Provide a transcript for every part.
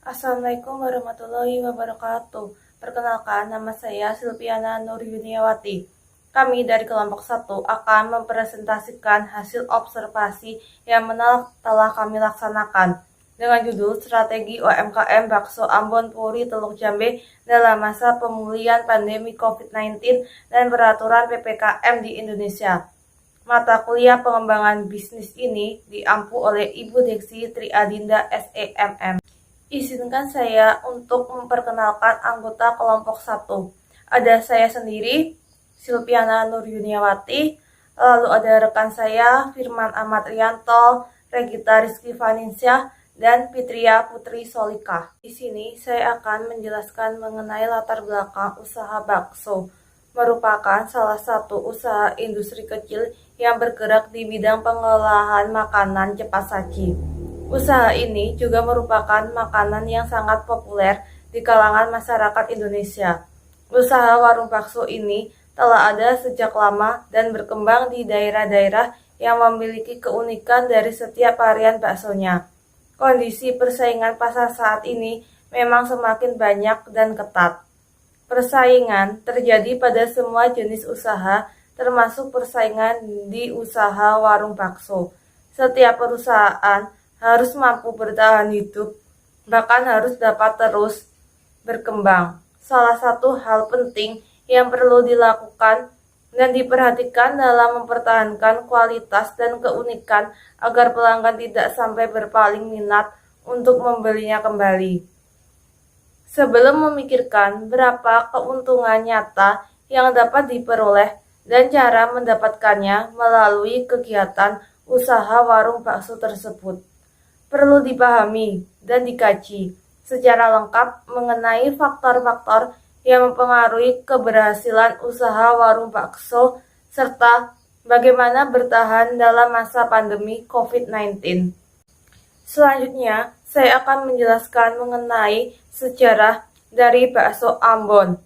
Assalamualaikum warahmatullahi wabarakatuh. Perkenalkan, nama saya Silviana Nur Yuniawati. Kami dari kelompok 1 akan mempresentasikan hasil observasi yang telah kami laksanakan dengan judul Strategi UMKM Bakso Ambon Puri Teluk Jambe dalam masa pemulihan pandemi COVID-19 dan peraturan PPKM di Indonesia. Mata kuliah pengembangan bisnis ini diampu oleh Ibu Deksi Tri Adinda SEMM. Izinkan saya untuk memperkenalkan anggota kelompok 1. Ada saya sendiri, Silviana Nur Yuniawati, lalu ada rekan saya, Firman Ahmad Rianto, Regita Rizky Vaninsyah, dan Fitria Putri Solika. Di sini saya akan menjelaskan mengenai latar belakang usaha bakso, merupakan salah satu usaha industri kecil yang bergerak di bidang pengolahan makanan cepat saji. Usaha ini juga merupakan makanan yang sangat populer di kalangan masyarakat Indonesia. Usaha warung bakso ini telah ada sejak lama dan berkembang di daerah-daerah yang memiliki keunikan dari setiap varian baksonya. Kondisi persaingan pasar saat ini memang semakin banyak dan ketat. Persaingan terjadi pada semua jenis usaha, termasuk persaingan di usaha warung bakso. Setiap perusahaan harus mampu bertahan hidup, bahkan harus dapat terus berkembang. Salah satu hal penting yang perlu dilakukan dan diperhatikan dalam mempertahankan kualitas dan keunikan agar pelanggan tidak sampai berpaling minat untuk membelinya kembali. Sebelum memikirkan berapa keuntungan nyata yang dapat diperoleh dan cara mendapatkannya melalui kegiatan usaha warung bakso tersebut, perlu dipahami dan dikaji secara lengkap mengenai faktor-faktor yang mempengaruhi keberhasilan usaha warung bakso serta bagaimana bertahan dalam masa pandemi COVID-19. Selanjutnya, saya akan menjelaskan mengenai sejarah dari bakso Ambon.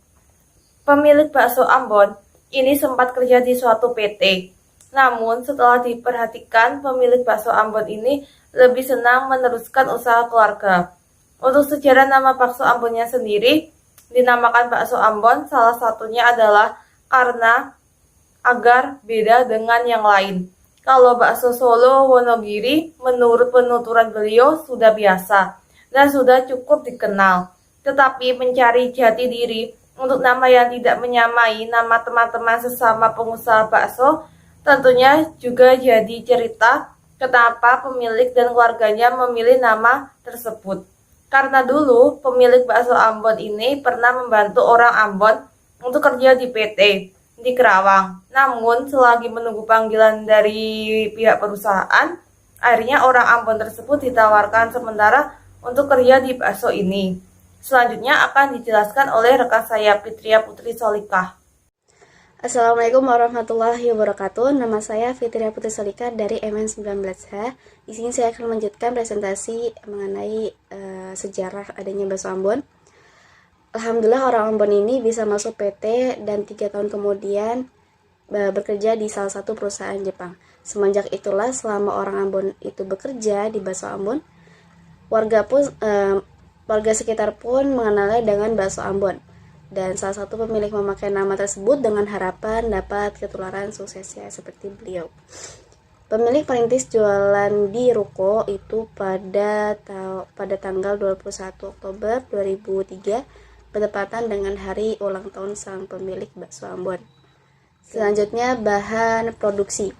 Pemilik bakso Ambon ini sempat kerja di suatu PT. Namun, setelah diperhatikan, pemilik bakso Ambon ini lebih senang meneruskan usaha keluarga. Untuk sejarah nama bakso Ambonnya sendiri, dinamakan bakso Ambon salah satunya adalah karena agar beda dengan yang lain. Kalau bakso Solo, Wonogiri, menurut penuturan beliau sudah biasa dan sudah cukup dikenal. Tetapi mencari jati diri untuk nama yang tidak menyamai nama teman-teman sesama pengusaha bakso, tentunya juga jadi cerita kenapa pemilik dan keluarganya memilih nama tersebut. Karena dulu pemilik bakso Ambon ini pernah membantu orang Ambon untuk kerja di PT di Kerawang. Namun selagi menunggu panggilan dari pihak perusahaan, akhirnya orang Ambon tersebut ditawarkan sementara untuk kerja di bakso ini. Selanjutnya akan dijelaskan oleh rekan saya Fitria Putri Solika. Assalamualaikum warahmatullahi wabarakatuh. Nama saya Fitria Putri Solika dari MN19H. Di sini saya akan melanjutkan presentasi mengenai sejarah adanya bakso Ambon. Alhamdulillah orang Ambon ini bisa masuk PT dan 3 tahun kemudian bekerja di salah satu perusahaan Jepang. Semenjak itulah selama orang Ambon itu bekerja di bakso Ambon, warga sekitar pun mengenalnya dengan bakso Ambon. Dan salah satu pemilik memakai nama tersebut dengan harapan dapat ketularan suksesnya seperti beliau. Pemilik perintis jualan di ruko itu pada tanggal 21 Oktober 2003 bertepatan dengan hari ulang tahun sang pemilik bakso Ambon. Selanjutnya bahan produksi.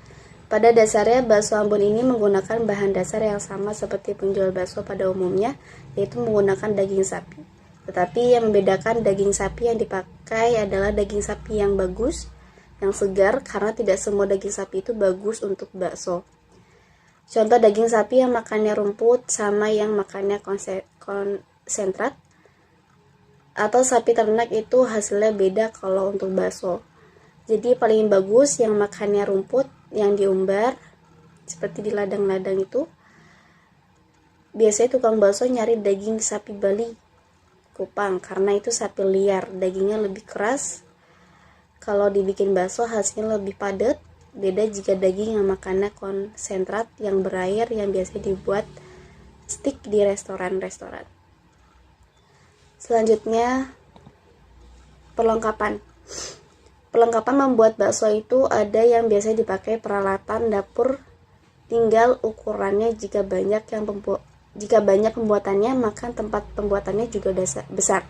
Pada dasarnya bakso Ambon ini menggunakan bahan dasar yang sama seperti penjual bakso pada umumnya, yaitu menggunakan daging sapi. Tetapi yang membedakan daging sapi yang dipakai adalah daging sapi yang bagus, yang segar, karena tidak semua daging sapi itu bagus untuk bakso. Contoh daging sapi yang makannya rumput sama yang makannya konsentrat, atau sapi ternak itu hasilnya beda kalau untuk bakso. Jadi paling bagus yang makannya rumput, yang diumbar, seperti di ladang-ladang itu. Biasanya tukang bakso nyari daging sapi Bali, Kupang, karena itu sapi liar, dagingnya lebih keras. Kalau dibikin bakso hasilnya lebih padat. Beda jika daging yang makannya konsentrat yang berair yang biasa dibuat stik di restoran-restoran. Selanjutnya, perlengkapan. Perlengkapan membuat bakso itu ada yang biasanya dipakai peralatan dapur, tinggal ukurannya. Jika banyak pembuatannya, maka tempat pembuatannya juga besar.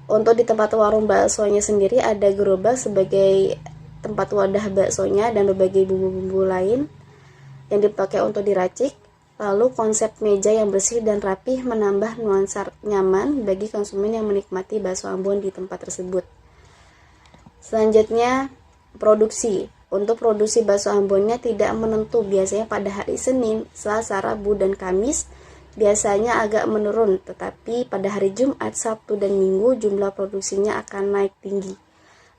Untuk di tempat warung baksonya sendiri ada gerobak sebagai tempat wadah baksonya dan berbagai bumbu-bumbu lain yang dipakai untuk diracik. Lalu konsep meja yang bersih dan rapih menambah nuansa nyaman bagi konsumen yang menikmati bakso Ambon di tempat tersebut. Selanjutnya, produksi. Untuk produksi bakso Ambonnya tidak menentu, biasanya pada hari Senin, Selasa, Rabu, dan Kamis biasanya agak menurun, tetapi pada hari Jumat, Sabtu, dan Minggu jumlah produksinya akan naik tinggi.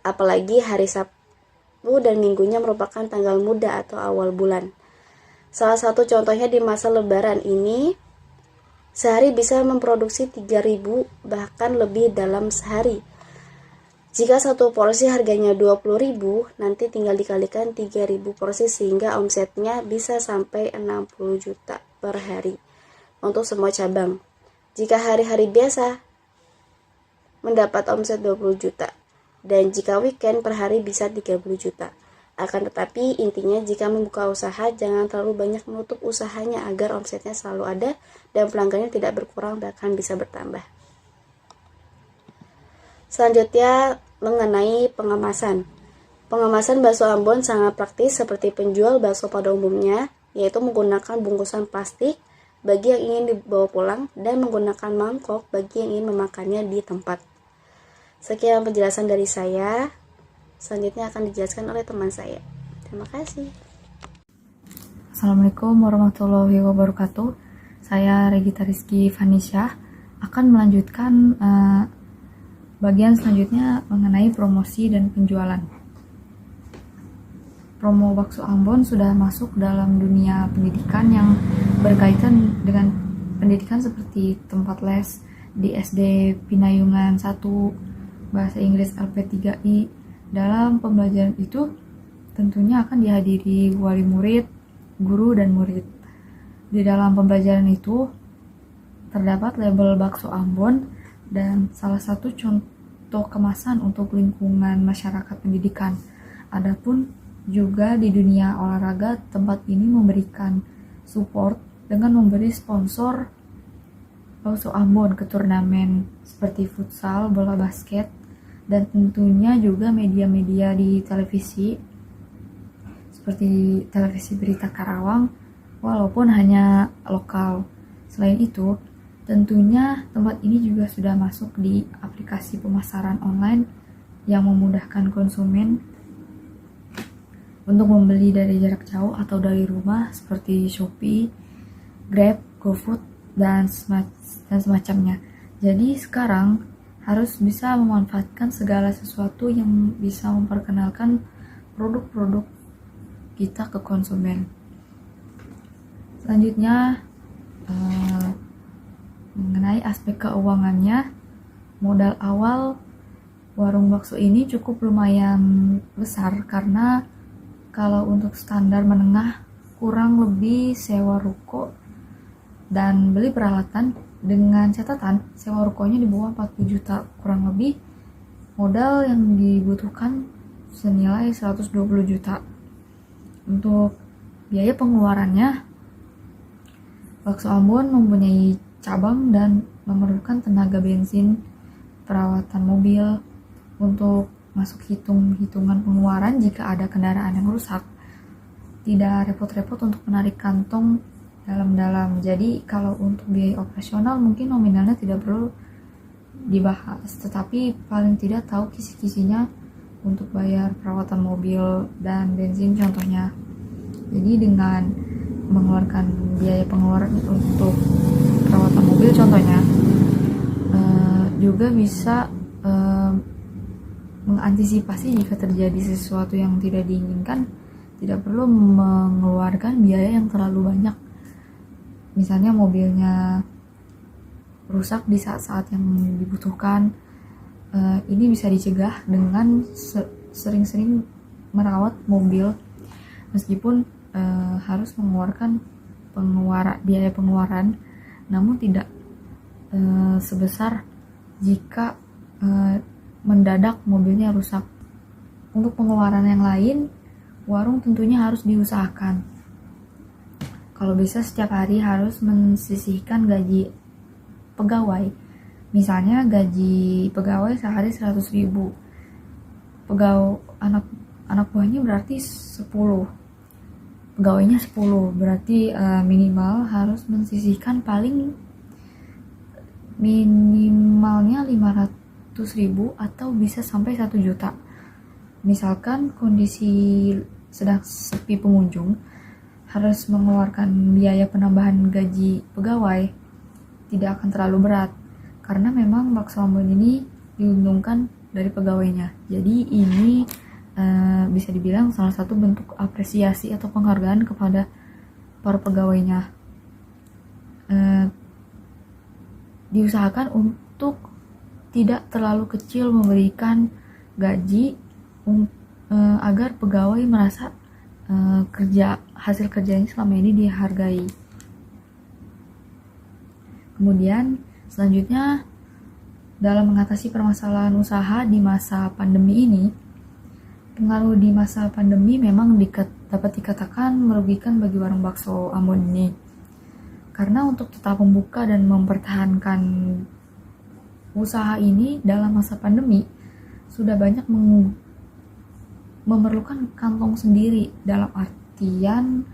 Apalagi hari Sabtu dan Minggunya merupakan tanggal muda atau awal bulan. Salah satu contohnya di masa Lebaran ini, sehari bisa memproduksi 3.000 bahkan lebih dalam sehari. Jika satu porsi harganya 20.000, nanti tinggal dikalikan 3.000 porsi sehingga omsetnya bisa sampai 60 juta per hari untuk semua cabang. Jika hari-hari biasa mendapat omset 20 juta dan jika weekend per hari bisa 30 juta. Akan tetapi intinya jika membuka usaha jangan terlalu banyak menutup usahanya agar omsetnya selalu ada dan pelanggannya tidak berkurang bahkan bisa bertambah. Selanjutnya mengenai pengemasan. Pengemasan bakso Ambon sangat praktis seperti penjual bakso pada umumnya, yaitu menggunakan bungkusan plastik bagi yang ingin dibawa pulang dan menggunakan mangkok bagi yang ingin memakannya di tempat. Sekian penjelasan dari saya. Selanjutnya akan dijelaskan oleh teman saya. Terima kasih. Assalamualaikum warahmatullahi wabarakatuh. Saya Regita Rizky Vanisha akan melanjutkan bagian selanjutnya mengenai promosi dan penjualan. Promo bakso Ambon sudah masuk dalam dunia pendidikan yang berkaitan dengan pendidikan seperti tempat les di SD Pinayungan 1, bahasa Inggris LP3I. Dalam pembelajaran itu tentunya akan dihadiri wali murid, guru, dan murid. Di dalam pembelajaran itu terdapat label bakso Ambon dan salah satu contoh kemasan untuk lingkungan masyarakat pendidikan. Adapun juga di dunia olahraga, tempat ini memberikan support dengan memberi sponsor bakso Ambon ke turnamen seperti futsal, bola basket, dan tentunya juga media-media di televisi seperti televisi berita Karawang walaupun hanya lokal. Selain itu, tentunya tempat ini juga sudah masuk di aplikasi pemasaran online yang memudahkan konsumen untuk membeli dari jarak jauh atau dari rumah seperti Shopee, Grab, GoFood, dan semacamnya. Jadi sekarang harus bisa memanfaatkan segala sesuatu yang bisa memperkenalkan produk-produk kita ke konsumen. Selanjutnya, mengenai aspek keuangannya, modal awal warung bakso ini cukup lumayan besar karena kalau untuk standar menengah kurang lebih sewa ruko dan beli peralatan, dengan catatan sewa rukonya di bawah 40 juta kurang lebih. Modal yang dibutuhkan senilai 120 juta. Untuk biaya pengeluarannya, bakso Ambon mempunyai cabang dan memerlukan tenaga bensin, perawatan mobil. Untuk masuk hitungan pengeluaran jika ada kendaraan yang rusak, tidak repot-repot untuk menarik kantong dalam-dalam. Jadi kalau untuk biaya operasional mungkin nominalnya tidak perlu dibahas, tetapi paling tidak tahu kisi-kisinya untuk bayar perawatan mobil dan bensin contohnya. Jadi dengan mengeluarkan biaya pengeluaran untuk perawatan mobil contohnya, juga bisa mengantisipasi jika terjadi sesuatu yang tidak diinginkan, tidak perlu mengeluarkan biaya yang terlalu banyak. Misalnya mobilnya rusak di saat-saat yang dibutuhkan, ini bisa dicegah dengan sering-sering merawat mobil, meskipun harus mengeluarkan biaya pengeluaran, namun tidak sebesar jika mendadak mobilnya rusak. Untuk pengeluaran yang lain, warung tentunya harus diusahakan. Kalau bisa setiap hari harus mensisihkan gaji pegawai. Misalnya gaji pegawai sehari 100.000. Pegawai anak buahnya berarti 10. Pegawainya 10, berarti minimal harus mensisihkan paling minimalnya 500.000 atau bisa sampai 1 juta. Misalkan kondisi sedang sepi pengunjung, harus mengeluarkan biaya penambahan gaji pegawai, tidak akan terlalu berat karena memang bakso Ambon ini diuntungkan dari pegawainya. Jadi ini bisa dibilang salah satu bentuk apresiasi atau penghargaan kepada para pegawainya. Diusahakan untuk tidak terlalu kecil memberikan gaji agar pegawai merasa hasil kerjanya selama ini dihargai. Kemudian selanjutnya, dalam mengatasi permasalahan usaha di masa pandemi ini, pengaruh di masa pandemi memang dapat dikatakan merugikan bagi warung bakso Ambon ini. Karena untuk tetap membuka dan mempertahankan usaha ini dalam masa pandemi, sudah banyak memerlukan kantong sendiri, dalam artian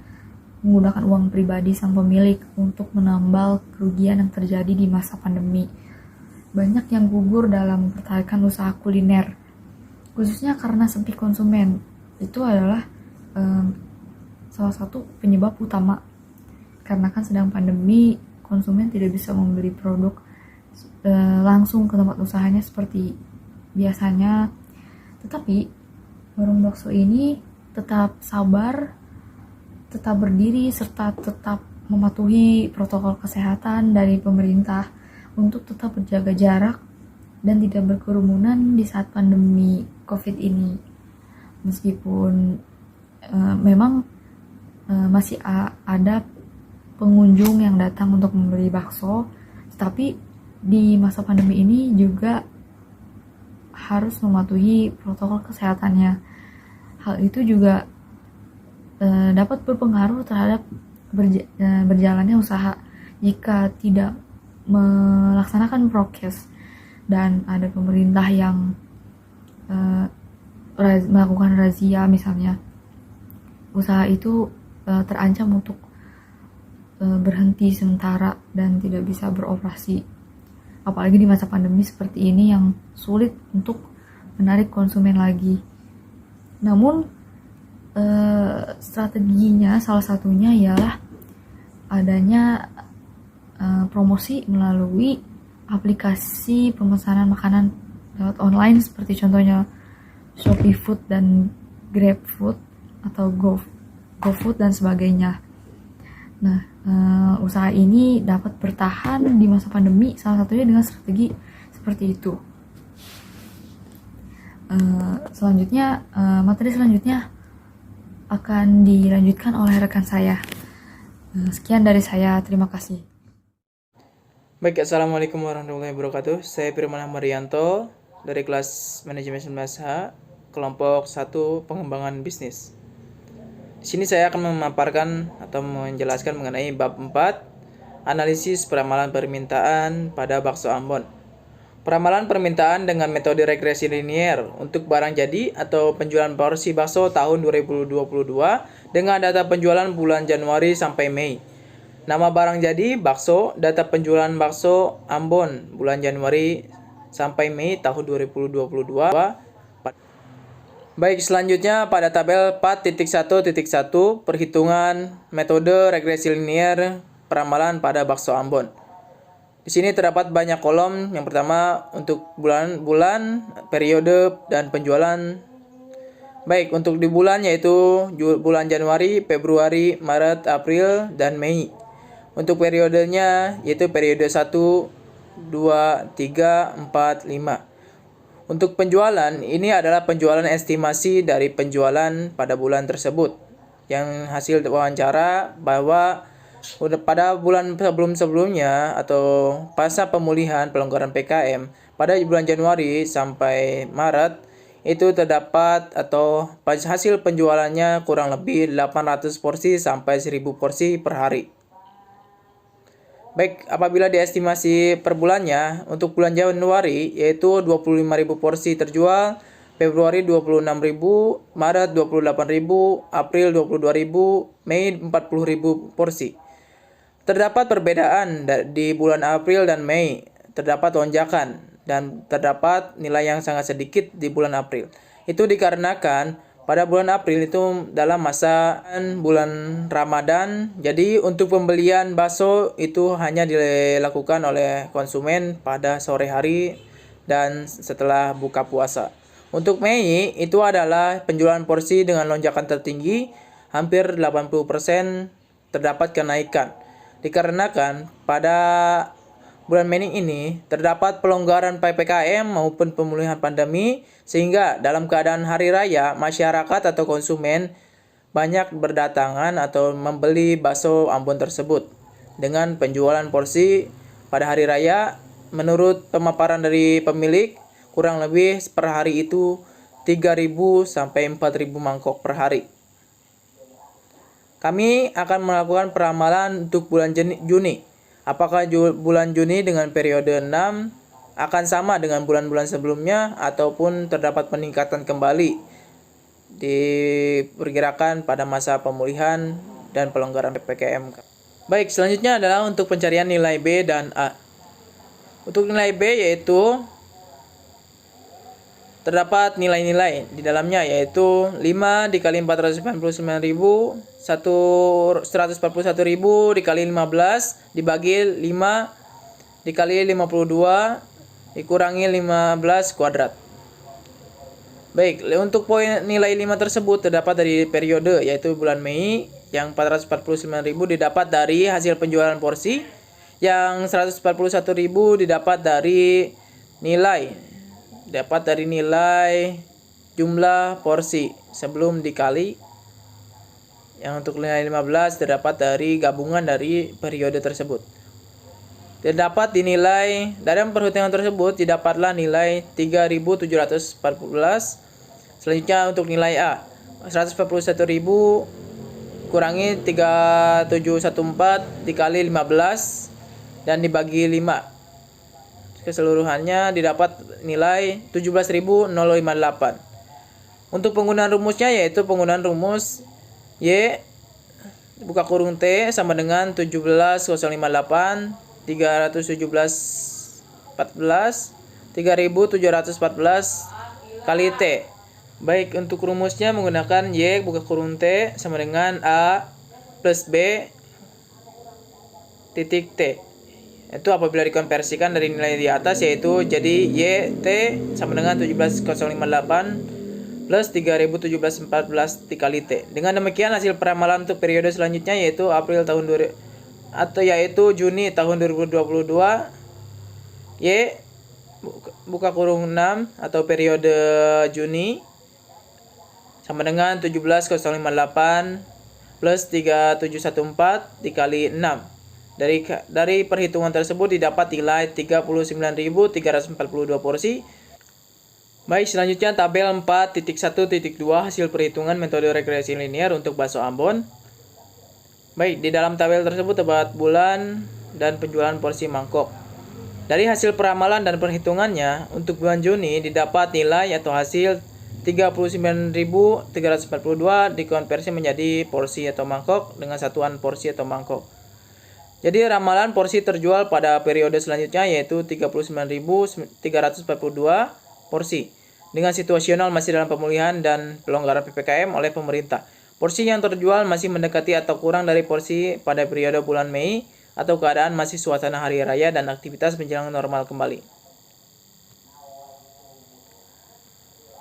menggunakan uang pribadi sang pemilik untuk menambal kerugian yang terjadi di masa pandemi. Banyak yang gugur dalam mempertahankan usaha kuliner, khususnya karena sepi konsumen. Itu adalah salah satu penyebab utama. Karena kan sedang pandemi, konsumen tidak bisa membeli produk langsung ke tempat usahanya seperti biasanya. Tetapi warung bakso ini tetap sabar, tetap berdiri, serta tetap mematuhi protokol kesehatan dari pemerintah untuk tetap berjaga jarak dan tidak berkerumunan di saat pandemi COVID ini. Meskipun memang masih ada pengunjung yang datang untuk membeli bakso, tetapi di masa pandemi ini juga harus mematuhi protokol kesehatannya. Hal itu juga dapat berpengaruh terhadap berjalannya usaha jika tidak melaksanakan prokes dan ada pemerintah yang melakukan razia misalnya. Usaha itu terancam untuk berhenti sementara dan tidak bisa beroperasi. Apalagi di masa pandemi seperti ini yang sulit untuk menarik konsumen lagi. Namun strateginya salah satunya ialah adanya promosi melalui aplikasi pemesanan makanan lewat online seperti contohnya Shopee Food dan Grab Food atau GoFood dan sebagainya. Nah, usaha ini dapat bertahan di masa pandemi salah satunya dengan strategi seperti itu. Selanjutnya, materi selanjutnya akan dilanjutkan oleh rekan saya. Sekian dari saya, terima kasih. Baik, Assalamualaikum warahmatullahi wabarakatuh. Saya Firman Marianto dari kelas Manajemen 19H, kelompok 1 Pengembangan Bisnis. Di sini saya akan memaparkan atau menjelaskan mengenai bab 4, analisis peramalan permintaan pada bakso Ambon. Peramalan permintaan dengan metode regresi linier untuk barang jadi atau penjualan porsi bakso tahun 2022 dengan data penjualan bulan Januari sampai Mei. Nama barang jadi bakso, data penjualan bakso Ambon bulan Januari sampai Mei tahun 2022. Baik, selanjutnya pada tabel 4.1.1 perhitungan metode regresi linier peramalan pada bakso Ambon. Di sini terdapat banyak kolom. Yang pertama untuk bulan, periode, dan penjualan. Baik, untuk di bulan yaitu bulan Januari, Februari, Maret, April, dan Mei. Untuk periodenya yaitu periode 1, 2, 3, 4, 5. Untuk penjualan, ini adalah penjualan estimasi dari penjualan pada bulan tersebut. Yang hasil wawancara bahwa pada bulan sebelum-sebelumnya atau pasca pemulihan pelonggaran PKM, pada bulan Januari sampai Maret itu terdapat atau hasil penjualannya kurang lebih 800 porsi sampai 1000 porsi per hari. Baik, apabila diestimasi per bulannya, untuk bulan Januari yaitu 25.000 porsi terjual, Februari 26.000, Maret 28.000, April 22.000, Mei 40.000 porsi. Terdapat perbedaan di bulan April dan Mei, terdapat lonjakan dan terdapat nilai yang sangat sedikit di bulan April. Itu dikarenakan pada bulan April itu dalam masa bulan Ramadan, jadi untuk pembelian bakso itu hanya dilakukan oleh konsumen pada sore hari dan setelah buka puasa. Untuk Mei itu adalah penjualan porsi dengan lonjakan tertinggi, hampir 80% terdapat kenaikan. Dikarenakan pada bulan Mei ini terdapat pelonggaran PPKM maupun pemulihan pandemi, sehingga dalam keadaan hari raya masyarakat atau konsumen banyak berdatangan atau membeli bakso Ambon tersebut. Dengan penjualan porsi pada hari raya, menurut pemaparan dari pemilik, kurang lebih per hari itu 3.000 sampai 4.000 mangkok per hari. Kami akan melakukan peramalan untuk bulan Juni. Apakah bulan Juni dengan periode 6 akan sama dengan bulan-bulan sebelumnya ataupun terdapat peningkatan kembali diperkirakan pada masa pemulihan dan pelonggaran PPKM. Baik, selanjutnya adalah untuk pencarian nilai B dan A. Untuk nilai B yaitu terdapat nilai-nilai di dalamnya yaitu 5 dikali 499.000, 141.000 dikali 15 dibagi 5 dikali 52 dikurangi 15 kuadrat. Baik, untuk poin nilai 5 tersebut terdapat dari periode yaitu bulan Mei yang 449.000 didapat dari hasil penjualan porsi, yang 141.000 didapat dari nilai jumlah porsi sebelum dikali. Yang untuk nilai 15 terdapat dari gabungan dari periode tersebut. Terdapat dinilai dalam perhitungan tersebut didapatlah nilai 3.714. Selanjutnya untuk nilai A, 141.000 kurangi 3714 dikali 15 dan dibagi 5. Keseluruhannya didapat nilai 17.058. Untuk penggunaan rumusnya yaitu penggunaan rumus Y buka kurung T sama dengan 17.058 317.14 3.714 kali T. Baik, untuk rumusnya menggunakan Y buka kurung T sama dengan A plus B titik T. Itu apabila dikonversikan dari nilai di atas yaitu jadi YT sama dengan 17.058 plus 3.714 dikali T. Dengan demikian hasil peramalan untuk periode selanjutnya yaitu Juni tahun 2022 Y buka kurung 6 atau periode Juni sama dengan 17.058 plus 3.714 dikali 6. Dari perhitungan tersebut didapat nilai 39.342 porsi. Baik, selanjutnya tabel 4.1.2 hasil perhitungan metode regresi linear untuk bakso Ambon. Baik, di dalam tabel tersebut terdapat bulan dan penjualan porsi mangkok. Dari hasil peramalan dan perhitungannya untuk bulan Juni didapat nilai atau hasil 39.342 dikonversi menjadi porsi atau mangkok dengan satuan porsi atau mangkok. Jadi ramalan porsi terjual pada periode selanjutnya yaitu 39.342 porsi. Dengan situasional masih dalam pemulihan dan pelonggaran PPKM oleh pemerintah. Porsi yang terjual masih mendekati atau kurang dari porsi pada periode bulan Mei atau keadaan masih suasana hari raya dan aktivitas menjelang normal kembali.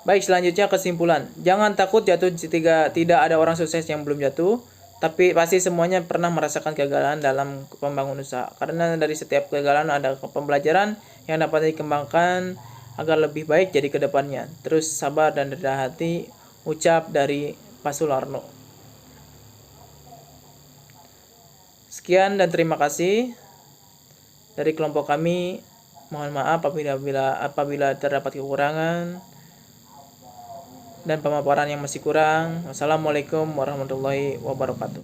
Baik, selanjutnya kesimpulan. Jangan takut jatuh jika tidak ada orang sukses yang belum jatuh. Tapi pasti semuanya pernah merasakan kegagalan dalam pembangunan usaha. Karena dari setiap kegagalan ada pembelajaran yang dapat dikembangkan agar lebih baik jadi ke depannya. Terus sabar dan rendah hati, ucap dari Pak Sularno. Sekian dan terima kasih dari kelompok kami. Mohon maaf apabila terdapat kekurangan dan pemaparan yang masih kurang. Wassalamualaikum warahmatullahi wabarakatuh.